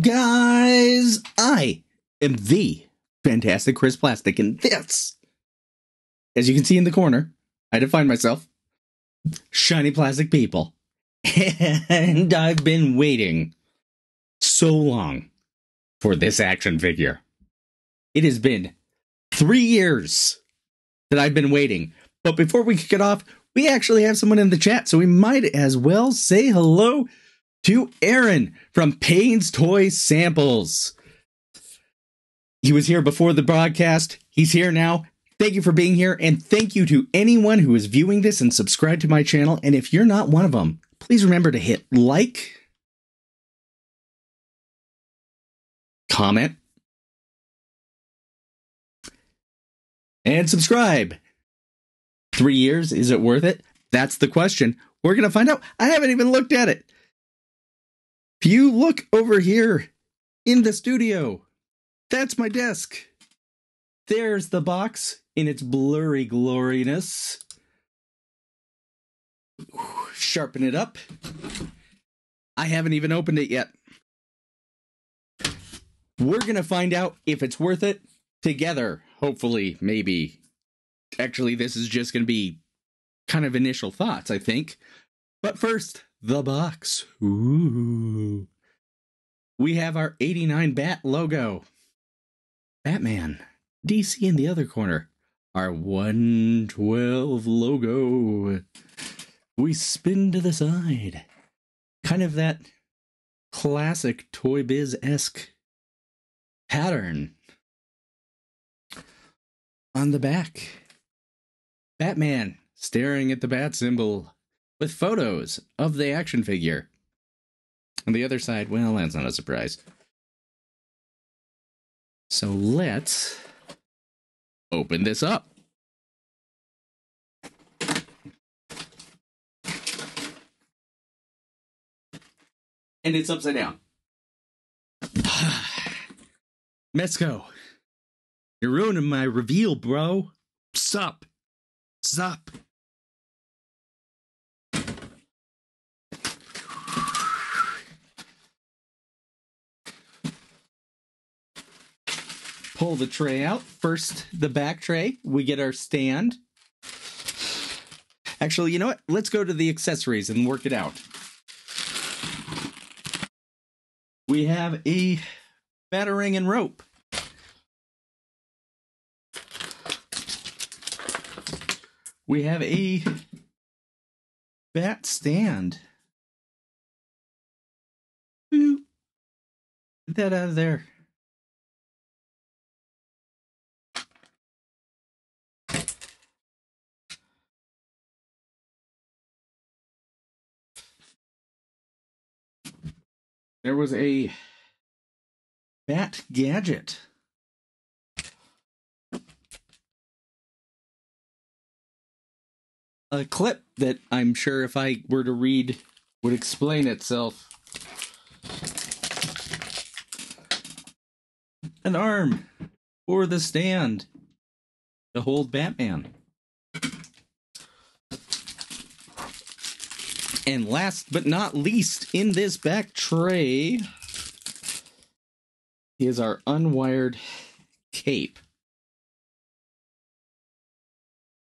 guys? I am the fantastic Chris Plastic, and this, as you can see in the corner, I define myself, shiny plastic people. And I've been waiting so long for this action figure. It has been 3 years that I've been waiting. But before we kick it off, we actually have someone in the chat, so we might as well say hello to Aaron from Payne's Toy Samples. He was here before the broadcast. He's here now. Thank you for being here, and thank you to anyone who is viewing this and subscribed to my channel. And if you're not one of them, please remember to hit like, comment, and subscribe. 3 years, is it worth it? That's the question. We're going to find out. I haven't even looked at it. If you look over here in the studio, that's my desk. There's the box in its blurry gloriness. Sharpen it up. I haven't even opened it yet. We're going to find out if it's worth it together. Hopefully, maybe. Actually, this is just going to be kind of initial thoughts, I think. But first, the box. Ooh. We have our 89 Bat logo. Batman. DC in the other corner. Our 112 logo. We spin to the side. Kind of that classic Toy Biz-esque pattern. On the back, Batman staring at the bat symbol with photos of the action figure. On the other side, well, that's not a surprise. So let's open this up. And it's upside down. Mezco, you're ruining my reveal, bro. Sup. Pull the tray out. First, the back tray. We get our stand. Actually, you know what? Let's go to the accessories and work it out. We have a batarang and rope. We have a bat stand. Get that out of there. There was a bat gadget. A clip that I'm sure if I were to read would explain itself. An arm for the stand to hold Batman. And last but not least, in this back tray is our unwired cape.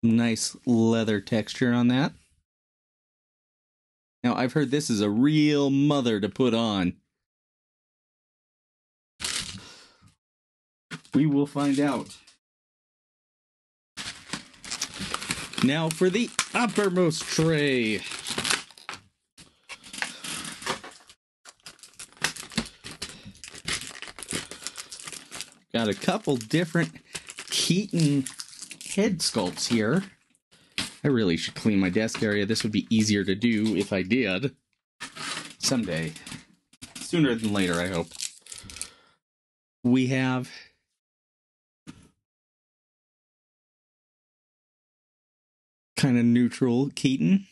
Nice leather texture on that. Now, I've heard this is a real mother to put on. We will find out. Now for the uppermost tray. Got a couple different Keaton head sculpts here. I really should clean my desk area. This would be easier to do if I did. Someday. Sooner than later, I hope. We have kind of neutral Keaton.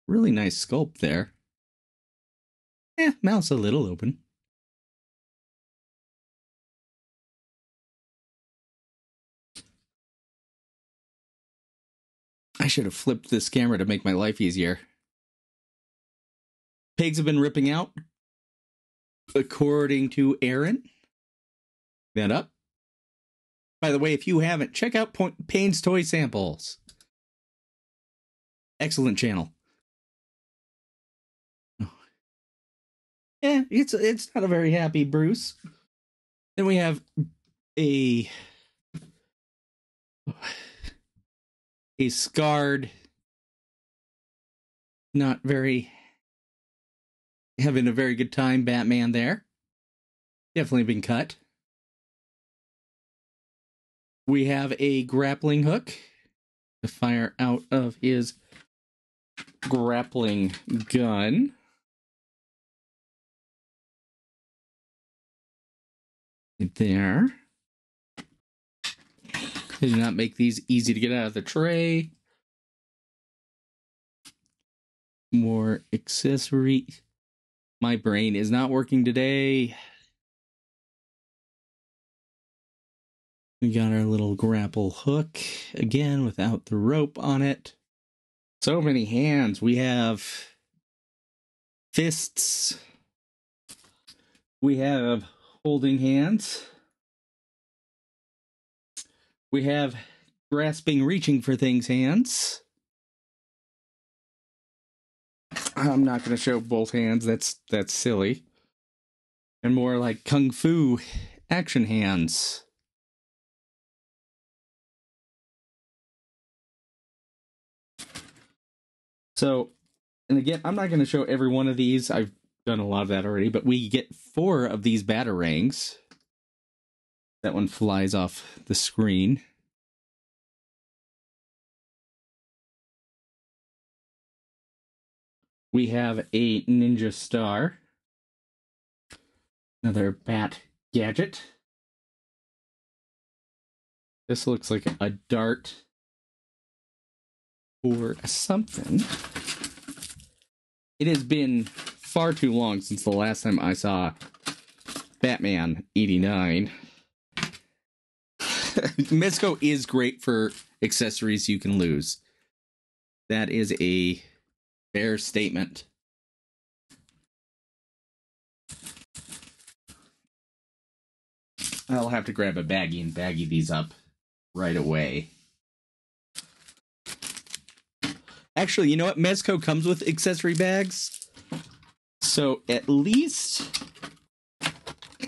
Really nice sculpt there. Mouth's a little open. I should have flipped this camera to make my life easier. Pigs have been ripping out. According to Aaron. That up. By the way, if you haven't, check out Payne's Toy Samples. Excellent channel. Yeah, it's not a very happy Bruce. Then we have a scarred, not very having a very good time Batman there. Definitely been cut. We have a grappling hook to fire out of his grappling gun. There. They do not make these easy to get out of the tray. More accessory. My brain is not working today. We got our little grapple hook, again, without the rope on it. So many hands. We have fists. We have holding hands. We have grasping, reaching for things hands. I'm not going to show both hands. That's silly. And more like kung fu action hands. So, and again, I'm not going to show every one of these. I've done a lot of that already, but we get 4 of these batarangs. That one flies off the screen. We have a ninja star. Another bat gadget. This looks like a dart or something. It has been far too long since the last time I saw Batman 89. Mezco is great for accessories you can lose. That is a fair statement. I'll have to grab a baggie and baggie these up right away. Actually, you know what? Mezco comes with accessory bags. So at least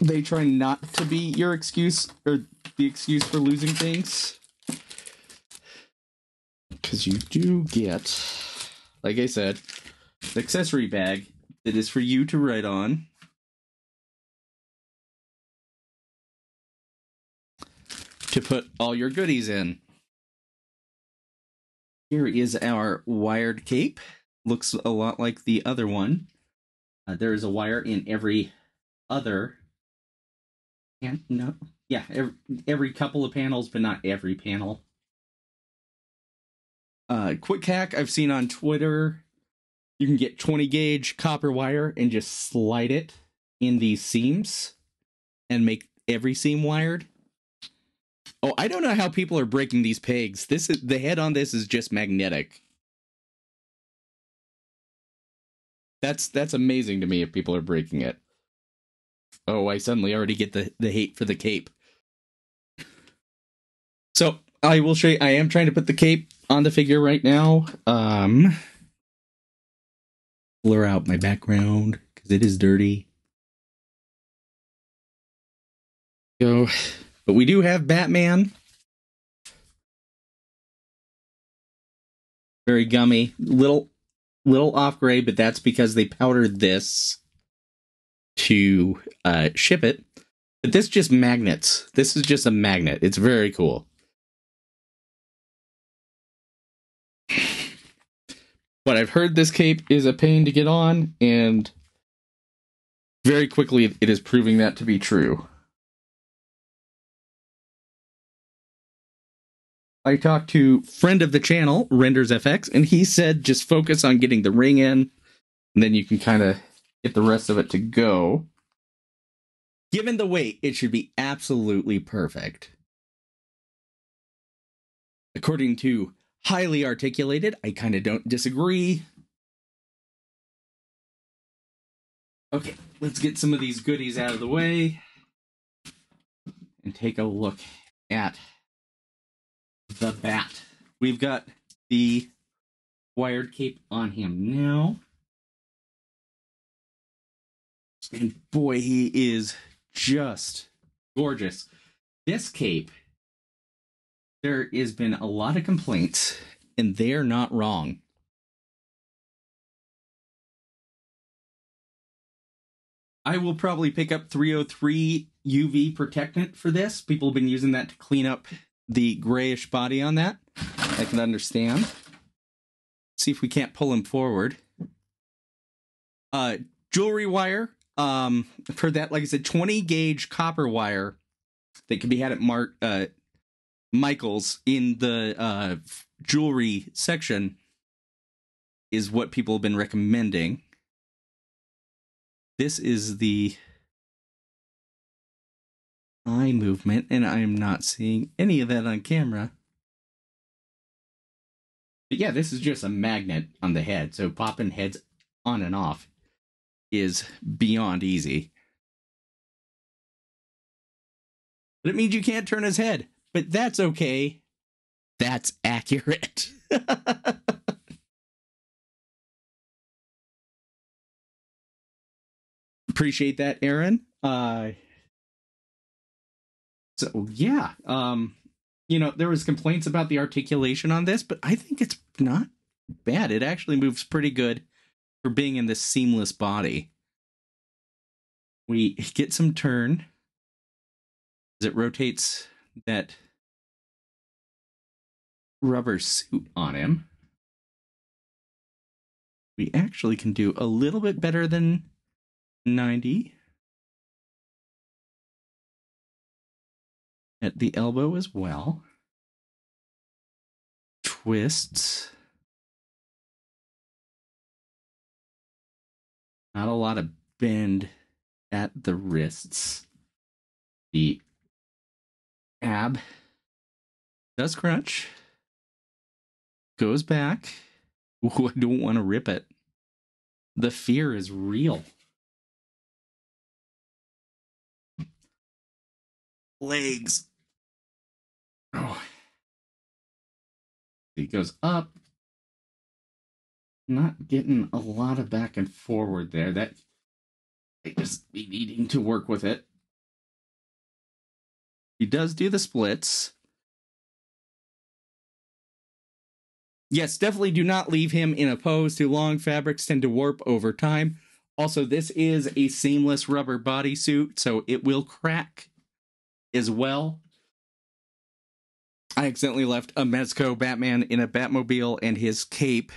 they try not to be your excuse or the excuse for losing things. Because you do get, like I said, an accessory bag that is for you to write on. To put all your goodies in. Here is our wired cape. Looks a lot like the other one. There is a wire in every other. And no, yeah, every couple of panels, but not every panel. Quick hack I've seen on Twitter. You can get 20 gauge copper wire and just slide it in these seams and make every seam wired. Oh, I don't know how people are breaking these pegs. The head on this is just magnetic. That's amazing to me if people are breaking it. Oh, I suddenly already get the hate for the cape. So I will show you. I am trying to put the cape on the figure right now. Blur out my background because it is dirty. So, but we do have Batman. Very gummy, little off gray, but that's because they powdered this to ship it. But this just magnets. This is just a magnet. It's very cool. But I've heard this cape is a pain to get on, and very quickly it is proving that to be true. I talked to friend of the channel, Renders FX, and he said just focus on getting the ring in, and then you can kind of get the rest of it to go. Given the weight, it should be absolutely perfect. According to Highly Articulated, I kind of don't disagree. Okay, let's get some of these goodies out of the way and take a look at the bat. We've got the wired cape on him now. And boy, he is just gorgeous. This cape, there has been a lot of complaints, and they're not wrong. I will probably pick up 303 UV protectant for this. People have been using that to clean up the grayish body on that. I can understand. See if we can't pull him forward. Jewelry wire. For that, like I said, 20 gauge copper wire that can be had at Michael's in the jewelry section is what people have been recommending. This is the eye movement, and I'm not seeing any of that on camera. But yeah, this is just a magnet on the head, so popping heads on and off is beyond easy. But it means you can't turn his head, but that's okay. That's accurate. Appreciate that, Aaron. So yeah, there was complaints about the articulation on this, but I think it's not bad. It actually moves pretty good for being in this seamless body. We get some turn as it rotates that rubber suit on him. We actually can do a little bit better than 90 at the elbow as well. Twists. Not a lot of bend at the wrists. The ab does crunch. Goes back. Ooh, I don't want to rip it. The fear is real. Legs. Oh. It goes up. Not getting a lot of back and forward there. That I just be needing to work with it. He does do the splits. Yes, definitely do not leave him in a pose too long. Fabrics tend to warp over time. Also, this is a seamless rubber bodysuit, so it will crack as well. I accidentally left a Mezco Batman in a Batmobile, and his cape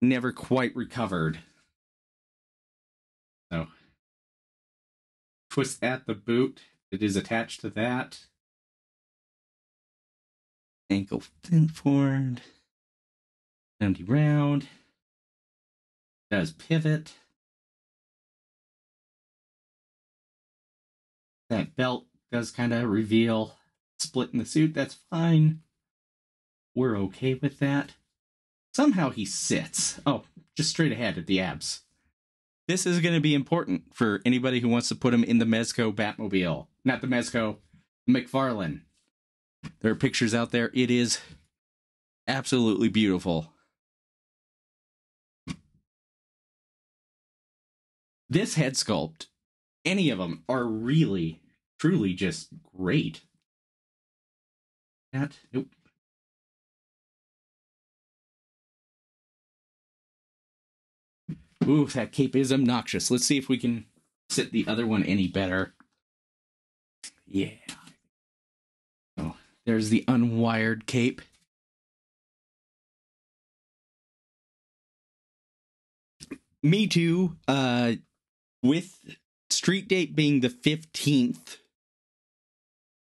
never quite recovered. So, twist at the boot. It is attached to that. Ankle forward. 90 round. Does pivot. That belt does kind of reveal split in the suit. That's fine. We're okay with that. Somehow he sits. Oh, just straight ahead at the abs. This is going to be important for anybody who wants to put him in the Mezco Batmobile. Not the Mezco, McFarlane. There are pictures out there. It is absolutely beautiful. This head sculpt, any of them, are really, truly just great. Nope. Ooh, that cape is obnoxious. Let's see if we can sit the other one any better. Yeah. Oh, there's the unwired cape. Me too. With street date being the 15th,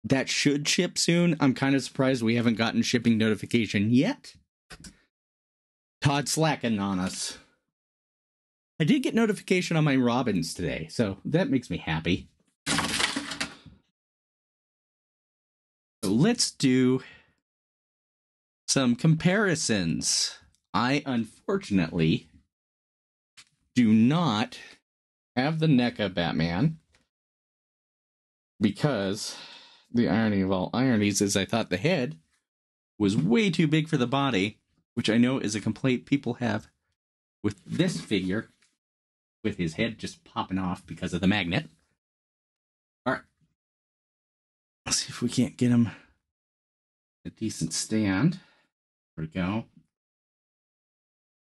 that should ship soon. I'm kind of surprised we haven't gotten shipping notification yet. Todd slacking on us. I did get notification on my Robins today, so that makes me happy. So let's do some comparisons. I unfortunately do not have the NECA Batman because the irony of all ironies is I thought the head was way too big for the body, which I know is a complaint people have with this figure, with his head just popping off because of the magnet. All right. Let's see if we can't get him a decent stand. There we go.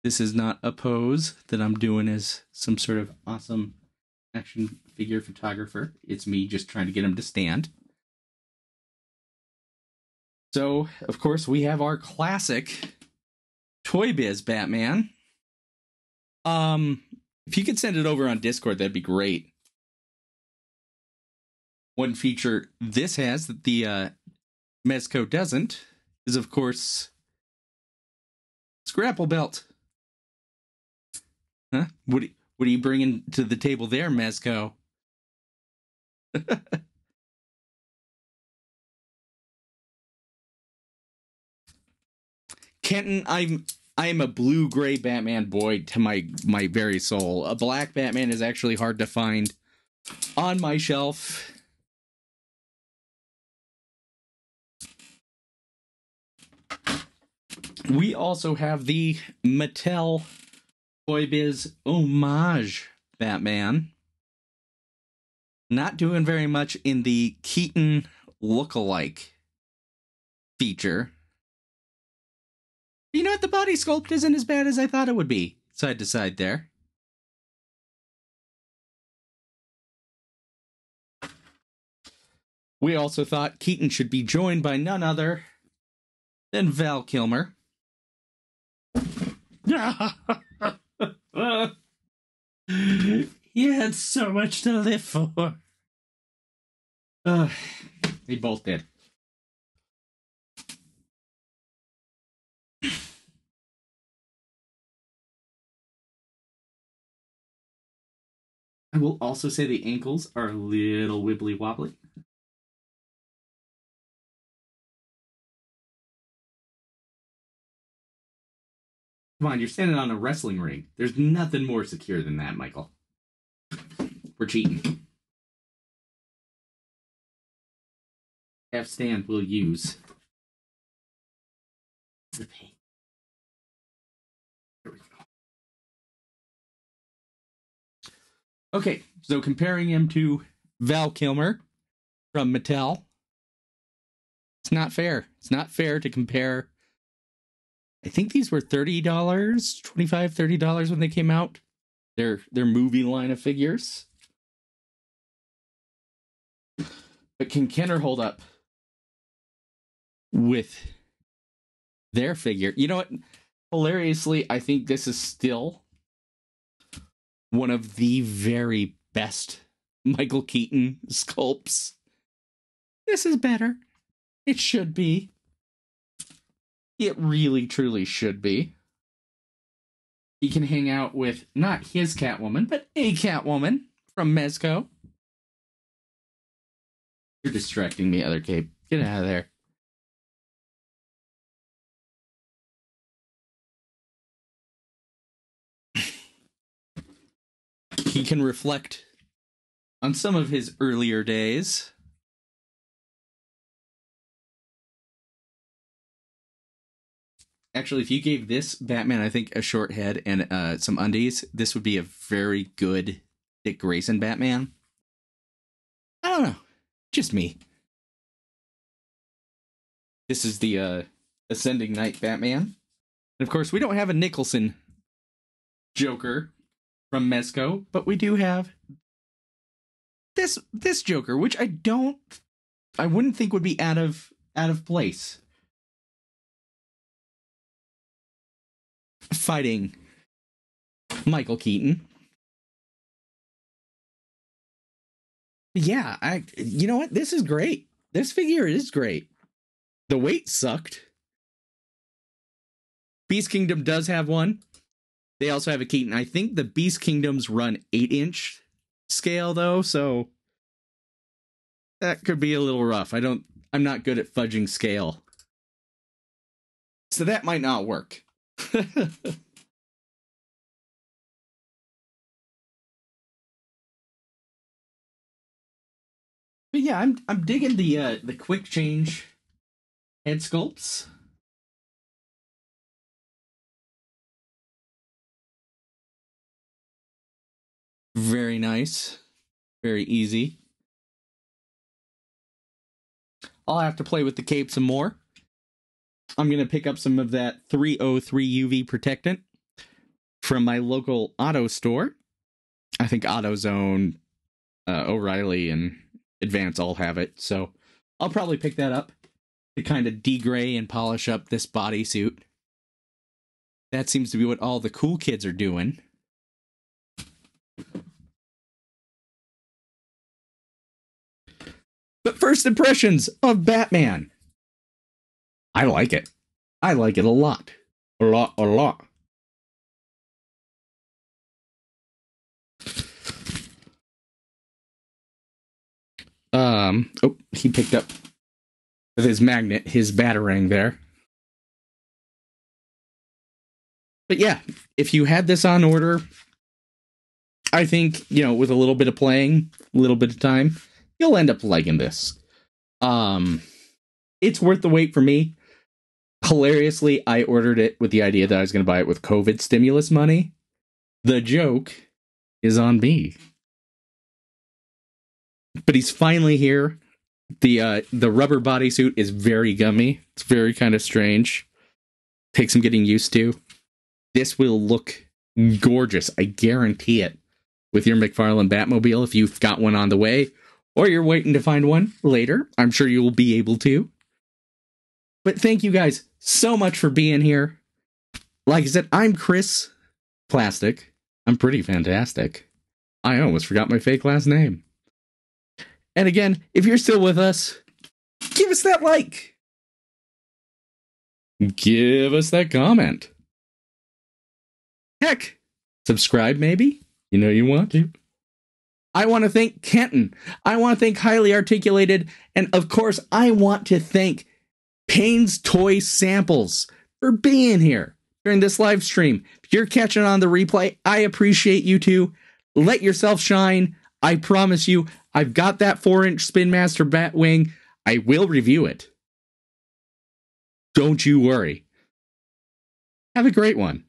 This is not a pose that I'm doing as some sort of awesome action figure photographer. It's me just trying to get him to stand. So, of course, we have our classic Toy Biz Batman. If you could send it over on Discord, that'd be great. One feature this has that the Mezco doesn't is, of course, Scrapple Belt. Huh? What are you bringing to the table there, Mezco? Kenton, I am a blue-gray Batman boy to my very soul. A black Batman is actually hard to find on my shelf. We also have the Mattel Toy Biz Homage Batman. Not doing very much in the Keaton look-alike feature. You know what? The body sculpt isn't as bad as I thought it would be. Side to side there. We also thought Keaton should be joined by none other than Val Kilmer. He had so much to live for. They both did. I will also say the ankles are a little wibbly wobbly. Come on, you're standing on a wrestling ring. There's nothing more secure than that, Michael. We're cheating. F stand we'll use. There we go. Okay, so comparing him to Val Kilmer from Mattel, it's not fair. It's not fair to compare. I think these were $30, $25, $30 when they came out. Their movie line of figures. But can Kenner hold up with their figure? You know what? Hilariously, I think this is still one of the very best Michael Keaton sculpts. This is better. It should be. It really, truly should be. He can hang out with not his Catwoman, but a Catwoman from Mezco. You're distracting me, other cape. Get out of there. He can reflect on some of his earlier days. Actually, if you gave this Batman, I think, a short head and some undies, this would be a very good Dick Grayson Batman. I don't know. Just me. This is the Ascending Knight Batman. And of course, we don't have a Nicholson Joker from Mezco, but we do have this Joker, which I wouldn't think would be out of place. Fighting Michael Keaton. Yeah, you know what? This is great. This figure is great. The weight sucked. Beast Kingdom does have one. They also have a Keaton. I think the Beast Kingdoms run 8-inch scale though, so that could be a little rough. I'm not good at fudging scale. So that might not work. But yeah, I'm digging the quick change head sculpts. Very nice. Very easy. I'll have to play with the cape some more. I'm going to pick up some of that 303 UV protectant from my local auto store. I think AutoZone, O'Reilly, and Advance all have it. So I'll probably pick that up to kind of degray and polish up this bodysuit. That seems to be what all the cool kids are doing. But first impressions of Batman. I like it. I like it a lot. A lot, a lot. Oh, he picked up with his magnet, his batarang there. But yeah, if you had this on order, I think, with a little bit of playing, a little bit of time, you'll end up liking this. It's worth the wait for me. Hilariously, I ordered it with the idea that I was going to buy it with COVID stimulus money. The joke is on me. But he's finally here. The rubber bodysuit is very gummy. It's very kind of strange. Takes some getting used to. This will look gorgeous. I guarantee it. With your McFarlane Batmobile, if you've got one on the way, or you're waiting to find one later, I'm sure you will be able to. But thank you guys so much for being here. Like I said, I'm Chris Plastic. I'm pretty fantastic. I almost forgot my fake last name. And again, if you're still with us, give us that like. Give us that comment. Heck, subscribe maybe? You want to. I want to thank Kenton. I want to thank Highly Articulated. And of course, I want to thank Payne's Toy Samples for being here during this live stream. If you're catching on the replay, I appreciate you too. Let yourself shine. I promise you, I've got that 4-inch Spin Master Batwing. I will review it. Don't you worry. Have a great one.